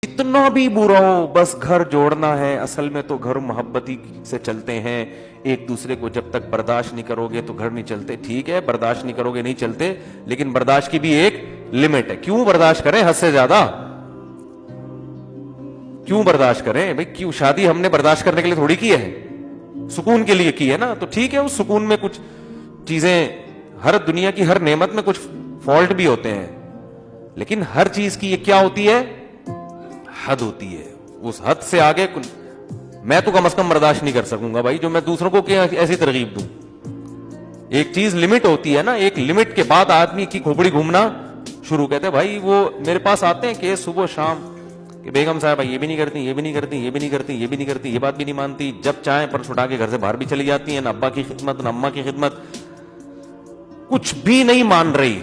اتنا بھی برا ہو بس گھر جوڑنا ہے. اصل میں تو گھر محبتی سے چلتے ہیں. ایک دوسرے کو جب تک برداشت نہیں کرو گے تو گھر نہیں چلتے. ٹھیک ہے برداشت نہیں کرو گے نہیں چلتے, لیکن برداشت کی بھی ایک لمٹ ہے. کیوں برداشت کریں حد سے زیادہ؟ کیوں برداشت کریں بھائی؟ کیوں؟ شادی ہم نے برداشت کرنے کے لیے تھوڑی کی ہے, سکون کے لیے کی ہے نا. تو ٹھیک ہے اس سکون میں کچھ چیزیں, ہر دنیا کی ہر نعمت میں کچھ فالٹ بھی ہوتے ہیں, لیکن ہر چیز کی یہ کیا ہوتی ہے؟ حد ہوتی ہے. اس حد سے آگے میں تو کم از کم برداشت نہیں کر سکوں گا بھائی, جو میں دوسروں کو کیا ایسی ترغیب دوں. ایک چیز لمٹ ہوتی ہے نا, ایک لمٹ کے بعد آدمی کی کھوپڑی گھومنا شروع. کہتے ہیں بھائی وہ میرے پاس آتے ہیں کہ صبح شام کہ بیگم صاحب یہ بھی نہیں کرتی, یہ بھی نہیں کرتی, یہ بھی نہیں کرتی, یہ بھی نہیں کرتی, یہ بات بھی نہیں مانتی, جب چاہیں پرس اٹھا کے گھر سے باہر بھی چلی جاتی ہیں, نہ ابا کی خدمت نہ اماں کی خدمت, کچھ بھی نہیں مان رہی,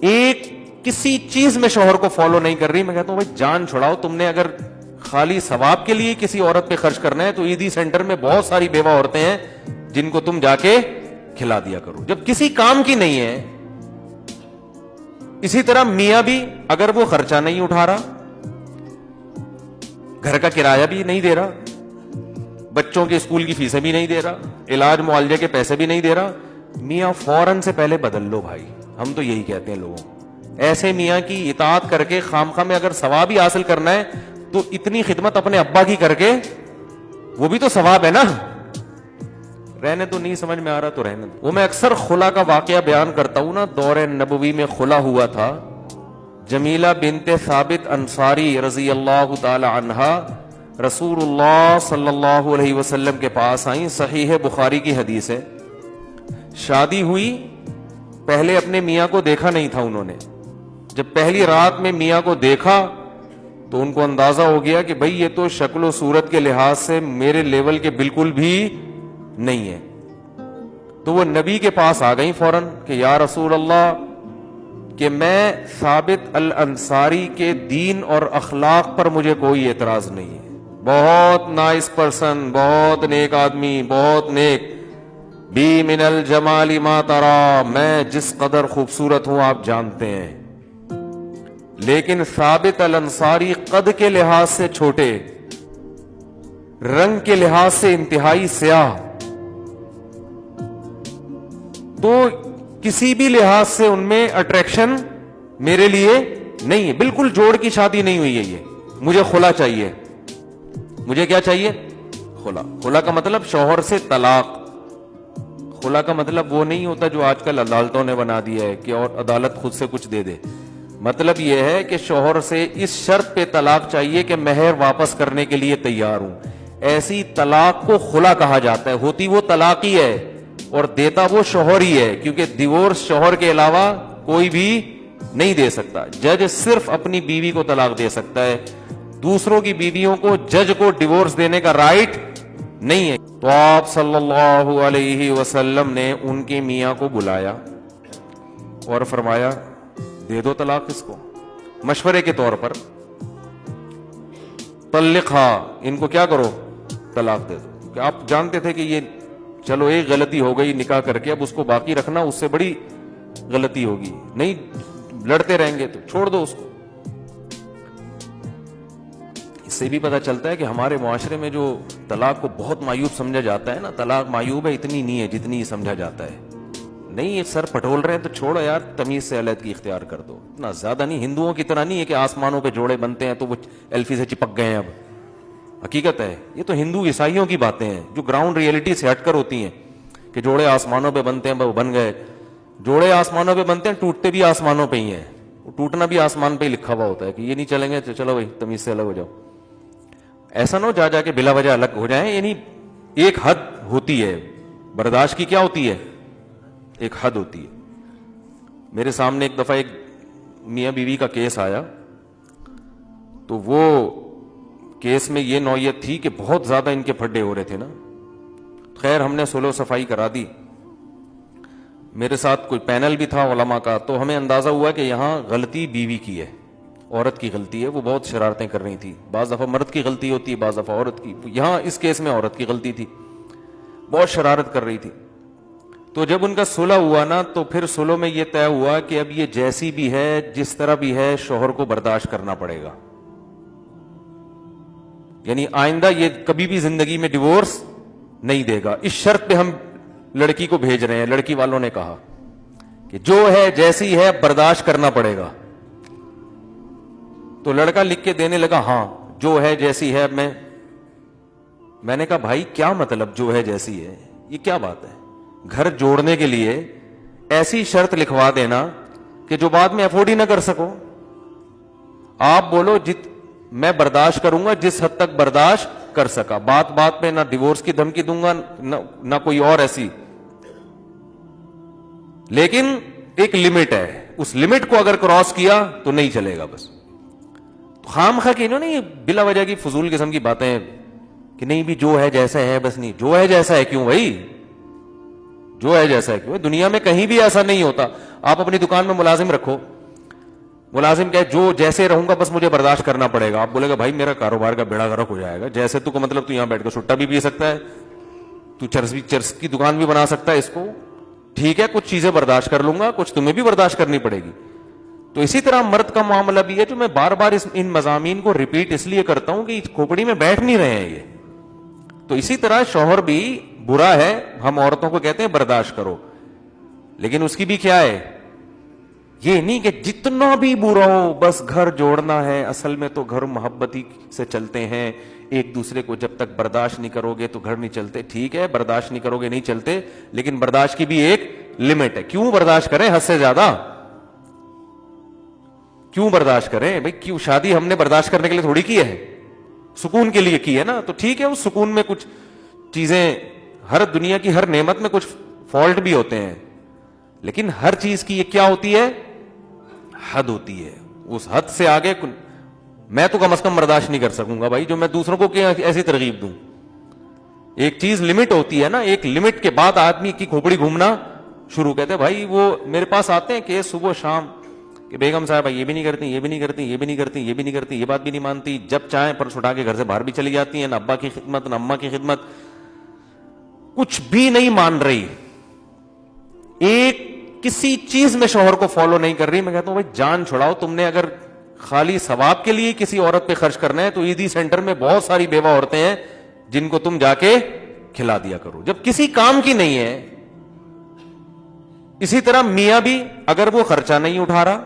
ایک کسی چیز میں شوہر کو فالو نہیں کر رہی. میں کہتا ہوں بھائی جان چھڑاؤ, تم نے اگر خالی ثواب کے لیے کسی عورت پہ خرچ کرنا ہے تو عیدی سینٹر میں بہت ساری بیوہ عورتیں ہیں جن کو تم جا کے کھلا دیا کرو, جب کسی کام کی نہیں ہے. اسی طرح میاں بھی اگر وہ خرچہ نہیں اٹھا رہا, گھر کا کرایہ بھی نہیں دے رہا, بچوں کے اسکول کی فیسیں بھی نہیں دے رہا, علاج معالجے کے پیسے بھی نہیں دے رہا, میاں فوراً سے پہلے بدل لو بھائی. ہم تو یہی کہتے ہیں لوگوں, ایسے میاں کی اطاعت کر کے خامخواہ میں اگر ثواب ہی حاصل کرنا ہے تو اتنی خدمت اپنے ابا کی کر کے, وہ بھی تو ثواب ہے نا. رہنے تو نہیں سمجھ میں آ رہا تو رہنے دو. وہ میں اکثر خلا کا واقعہ بیان کرتا ہوں نا, دور نبوی میں خلا ہوا تھا. جمیلہ بنت ثابت انصاری رضی اللہ تعالی عنہا رسول اللہ صلی اللہ علیہ وسلم کے پاس آئیں. صحیح بخاری کی حدیث ہے. شادی ہوئی, پہلے اپنے میاں کو دیکھا نہیں تھا انہوں نے. جب پہلی رات میں میاں کو دیکھا تو ان کو اندازہ ہو گیا کہ بھئی یہ تو شکل و صورت کے لحاظ سے میرے لیول کے بالکل بھی نہیں ہے. تو وہ نبی کے پاس آ گئیں فوراً کہ یا رسول اللہ, کہ میں ثابت الانصاری کے دین اور اخلاق پر مجھے کوئی اعتراض نہیں ہے, بہت نائس پرسن, بہت نیک آدمی, بہت نیک, بی من الجمال ما ترا, میں جس قدر خوبصورت ہوں آپ جانتے ہیں, لیکن ثابت الانصاری قد کے لحاظ سے چھوٹے, رنگ کے لحاظ سے انتہائی سیاہ, تو کسی بھی لحاظ سے ان میں اٹریکشن میرے لیے نہیں ہے. بالکل جوڑ کی شادی نہیں ہوئی ہے یہ, مجھے خلا چاہیے. مجھے کیا چاہیے؟ خلا. خلا کا مطلب شوہر سے طلاق. خلا کا مطلب وہ نہیں ہوتا جو آج کل عدالتوں نے بنا دیا ہے کہ اور عدالت خود سے کچھ دے دے. مطلب یہ ہے کہ شوہر سے اس شرط پہ طلاق چاہیے کہ مہر واپس کرنے کے لیے تیار ہوں. ایسی طلاق کو خلا کہا جاتا ہے. ہوتی وہ طلاق ہی ہے اور دیتا وہ شوہر ہی ہے, کیونکہ ڈیورس شوہر کے علاوہ کوئی بھی نہیں دے سکتا. جج صرف اپنی بیوی کو طلاق دے سکتا ہے, دوسروں کی بیویوں کو جج کو ڈیورس دینے کا رائٹ نہیں ہے. تو آپ صلی اللہ علیہ وسلم نے ان کے میاں کو بلایا اور فرمایا دے دو طلاق اس کو, مشورے کے طور پر. طلقھا, ان کو کیا کرو؟ طلاق دے دو. کہ آپ جانتے تھے کہ یہ چلو ایک غلطی ہو گئی نکاح کر کے, اب اس کو باقی رکھنا اس سے بڑی غلطی ہوگی, نہیں لڑتے رہیں گے تو چھوڑ دو اس کو. اس سے بھی پتہ چلتا ہے کہ ہمارے معاشرے میں جو طلاق کو بہت معیوب سمجھا جاتا ہے نا, طلاق معیوب ہے اتنی نہیں ہے جتنی سمجھا جاتا ہے. نہیں یہ سر پٹول رہے ہیں تو چھوڑو یار, تمیز سے علیحدگی اختیار کر دو. اتنا زیادہ نہیں, ہندوؤں کی طرح نہیں ہے کہ آسمانوں پہ جوڑے بنتے ہیں تو وہ ایلفی سے چپک گئے ہیں. اب حقیقت ہے یہ تو ہندو عیسائیوں کی باتیں ہیں جو گراؤنڈ ریئلٹی سے ہٹ کر ہوتی ہیں کہ جوڑے آسمانوں پہ بنتے ہیں, وہ بن گئے. جوڑے آسمانوں پہ بنتے ہیں, ٹوٹتے بھی آسمانوں پہ ہی ہیں. وہ ٹوٹنا بھی آسمان پہ ہی لکھا ہوا ہوتا ہے کہ یہ نہیں چلیں گے تو چلو بھائی تمیز سے الگ ہو جاؤ. ایسا نہ ہو جا کے بلا وجہ الگ ہو جائیں. یعنی ایک حد ہوتی ہے برداشت کی. کیا ہوتی ہے؟ ایک حد ہوتی ہے. میرے سامنے ایک دفعہ ایک میاں بیوی کا کیس آیا, تو وہ کیس میں یہ نوعیت تھی کہ بہت زیادہ ان کے پھڈے ہو رہے تھے نا. خیر ہم نے سلو صفائی کرا دی. میرے ساتھ کوئی پینل بھی تھا علماء کا, تو ہمیں اندازہ ہوا کہ یہاں غلطی بیوی کی ہے, عورت کی غلطی ہے. وہ بہت شرارتیں کر رہی تھی. بعض دفعہ مرد کی غلطی ہوتی ہے, بعض دفعہ عورت کی. یہاں اس کیس میں عورت کی غلطی تھی, بہت شرارت کر رہی تھی. تو جب ان کا صلح ہوا نا, تو پھر صلح میں یہ طے ہوا کہ اب یہ جیسی بھی ہے, جس طرح بھی ہے, شوہر کو برداشت کرنا پڑے گا. یعنی آئندہ یہ کبھی بھی زندگی میں ڈیورس نہیں دے گا. اس شرط پہ ہم لڑکی کو بھیج رہے ہیں. لڑکی والوں نے کہا کہ جو ہے جیسی ہے برداشت کرنا پڑے گا. تو لڑکا لکھ کے دینے لگا ہاں جو ہے جیسی ہے. میں نے کہا بھائی کیا مطلب جو ہے جیسی ہے, یہ کیا بات ہے؟ گھر جوڑنے کے لیے ایسی شرط لکھوا دینا کہ جو بعد میں افورڈ ہی نہ کر سکو. آپ بولو میں برداشت کروں گا جس حد تک برداشت کر سکا. بات بات پہ نہ ڈیورس کی دھمکی دوں گا نہ کوئی اور ایسی, لیکن ایک لمٹ ہے. اس لمٹ کو اگر کراس کیا تو نہیں چلے گا. بس خام خواہ کہ انہوں نے یہ بلا وجہ کی فضول قسم کی باتیں کہ نہیں بھی جو ہے جیسا ہے بس. نہیں, جو ہے جیسا ہے کیوں بھائی؟ جو ہے جیسا ہے کیوں؟ دنیا میں کہیں بھی ایسا نہیں ہوتا. آپ اپنی دکان میں ملازم رکھو, ملازم کہے جو جیسے رہوں گا بس مجھے برداشت کرنا پڑے گا. آپ بولے گا بھائی میرا کاروبار کا بیڑا غرق ہو جائے گا. جیسے تو مطلب تو یہاں بیٹھ کے سٹا بھی پی سکتا ہے, تو چرس کی دکان بھی بنا سکتا ہے. اس کو ٹھیک ہے کچھ چیزیں برداشت کر لوں گا, کچھ تمہیں بھی برداشت کرنی پڑے گی. تو اسی طرح مرد کا معاملہ بھی ہے. جو میں بار بار ان مضامین کو ریپیٹ اس لیے کرتا ہوں کہ کھوپڑی میں بیٹھ نہیں رہے ہیں یہ. تو اسی طرح شوہر بھی برا ہے, ہم عورتوں کو کہتے ہیں برداشت کرو, لیکن اس کی بھی کیا ہے, یہ نہیں کہ جتنا بھی برا ہو بس گھر جوڑنا ہے. اصل میں تو گھر محبتی سے چلتے ہیں. ایک دوسرے کو جب تک برداشت نہیں کرو گے تو گھر نہیں چلتے. ٹھیک ہے برداشت نہیں کرو گے نہیں چلتے, لیکن برداشت کی بھی ایک لمٹ ہے. کیوں برداشت کریں حد سے زیادہ؟ کیوں برداشت کریں بھائی؟ کیوں؟ شادی ہم نے برداشت کرنے کے لیے تھوڑی کی ہے, سکون کے لیے کی ہے نا. تو ٹھیک ہے اس سکون میں کچھ چیزیں, ہر دنیا کی ہر نعمت میں کچھ فالٹ بھی ہوتے ہیں, لیکن ہر چیز کی یہ کیا ہوتی ہے, حد ہوتی ہے. اس حد سے آگے میں تو کم از کم برداشت نہیں کر سکوں گا بھائی, جو میں دوسروں کو کیا ایسی ترغیب دوں. ایک چیز لمٹ ہوتی ہے نا, ایک لمٹ کے بعد آدمی کی کھوپڑی گھومنا شروع. کہتے ہیں بھائی وہ میرے پاس آتے ہیں کہ صبح شام کہ بیگم صاحب یہ بھی نہیں کرتی, یہ بھی نہیں کرتی, یہ بھی نہیں کرتی, یہ بھی نہیں کرتی, یہ بات بھی نہیں مانتی. جب چاہیں پرس اٹھا کے گھر سے باہر بھی چلی جاتی ہیں. نہ ابا کی خدمت نہ اماں کی خدمت, کچھ بھی نہیں مان رہی. ایک کسی چیز میں شوہر کو فالو نہیں کر رہی. میں کہتا ہوں بھائی جان چھڑاؤ. تم نے اگر خالی ثواب کے لیے کسی عورت پہ خرچ کرنا ہے تو عیدی سینٹر میں بہت ساری بیوہ عورتیں ہیں جن کو تم جا کے کھلا دیا کرو, جب کسی کام کی نہیں ہے. اسی طرح میاں بھی اگر وہ خرچہ نہیں اٹھا رہا,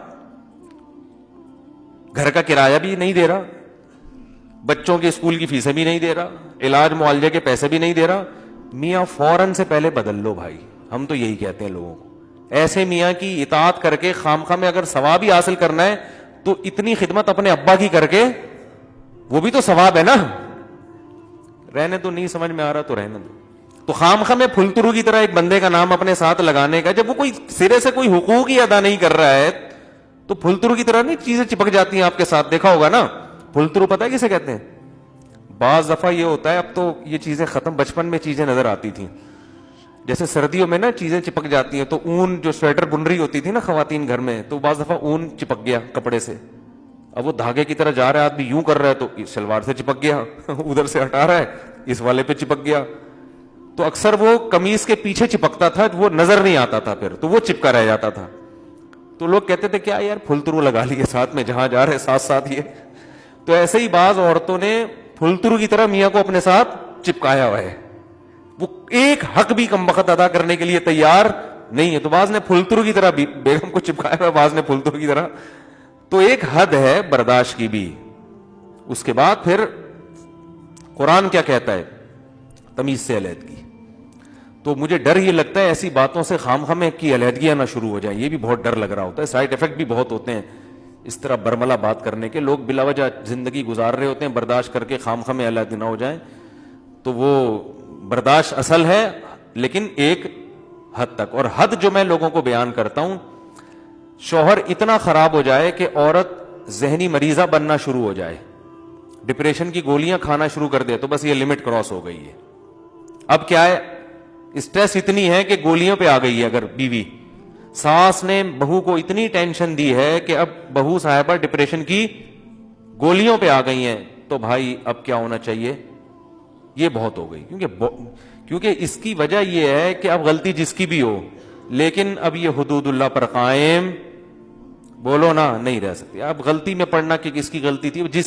گھر کا کرایہ بھی نہیں دے رہا, بچوں کے اسکول کی فیسیں بھی نہیں دے رہا, علاج معالجے کے پیسے بھی نہیں دے رہا, میاں فوراً سے پہلے بدل لو بھائی. ہم تو یہی کہتے ہیں لوگوں کو. ایسے میاں کی اطاعت کر کے خامخواہ میں اگر ثواب ہی حاصل کرنا ہے تو اتنی خدمت اپنے ابا کی کر کے, وہ بھی تو ثواب ہے نا. رہنے تو نہیں سمجھ میں آ رہا تو رہنے دو. تو خامخواہ میں پھلترو کی طرح ایک بندے کا نام اپنے ساتھ لگانے کا, جب وہ کوئی سرے سے کوئی حقوق ہی ادا نہیں کر رہا ہے تو پھلترو کی طرح نہیں چیزیں چپک جاتی ہیں آپ کے ساتھ. دیکھا ہوگا نا پھلترو, پتہ ہے کسے کہتے ہیں؟ بعض دفعہ یہ ہوتا ہے, اب تو یہ چیزیں ختم, بچپن میں چیزیں نظر آتی تھیں. جیسے سردیوں میں نا چیزیں چپک جاتی ہیں, تو اون جو سویٹر بن رہی ہوتی تھی نا خواتین گھر میں, تو بعض دفعہ اون چپک گیا کپڑے سے. اب وہ دھاگے کی طرح جا رہا ہے آدمی, یوں کر رہا ہے تو شلوار سے چپک گیا, ادھر سے ہٹا رہا ہے اس والے پہ چپک گیا. تو اکثر وہ قمیص کے پیچھے چپکتا تھا, وہ نظر نہیں آتا تھا, پھر تو وہ چپکا رہ جاتا تھا. تو لوگ کہتے تھے کیا یار پھلترو لگا لیے ساتھ میں, جہاں جا رہے ساتھ ساتھ یہ. تو ایسے ہی بعض عورتوں نے پھلترو کی طرح میاں کو اپنے ساتھ چپکایا ہوا ہے. وہ ایک حق بھی کم وقت ادا کرنے کے لیے تیار نہیں ہے. تو بعض نے پھلترو کی طرح بیگم کو چپکایا ہوا ہے, بعض نے پھلترو کی طرح. تو ایک حد ہے برداشت کی بھی. اس کے بعد پھر قرآن کیا کہتا ہے؟ تمیز سے علیحدگی. تو مجھے ڈر یہ لگتا ہے ایسی باتوں سے خامخواہ میں کی علیحدگیاں نہ شروع ہو جائیں. یہ بھی بہت ڈر لگ رہا ہوتا ہے, سائڈ افیکٹ بھی بہت ہوتے ہیں اس طرح برملا بات کرنے کے. لوگ بلا وجہ زندگی گزار رہے ہوتے ہیں, برداشت کر کے خامخواہ میں علیحدہ نہ ہو جائیں. تو وہ برداشت اصل ہے لیکن ایک حد تک. اور حد جو میں لوگوں کو بیان کرتا ہوں, شوہر اتنا خراب ہو جائے کہ عورت ذہنی مریضہ بننا شروع ہو جائے, ڈپریشن کی گولیاں کھانا شروع کر دے, تو بس یہ لمٹ کراس ہو گئی ہے. اب کیا ہے, اسٹریس اتنی ہے کہ گولیوں پہ آ گئی ہے. اگر بیوی, ساس نے بہو کو اتنی ٹینشن دی ہے کہ اب بہو صاحبہ ڈپریشن کی گولیوں پہ آ گئی ہیں, تو بھائی اب کیا ہونا چاہیے؟ یہ بہت ہو گئی. کیونکہ اس کی وجہ یہ ہے کہ اب غلطی جس کی بھی ہو, لیکن اب یہ حدود اللہ پر قائم بولو نا نہیں رہ سکتی. اب غلطی میں پڑنا کہ کس کی غلطی تھی, جس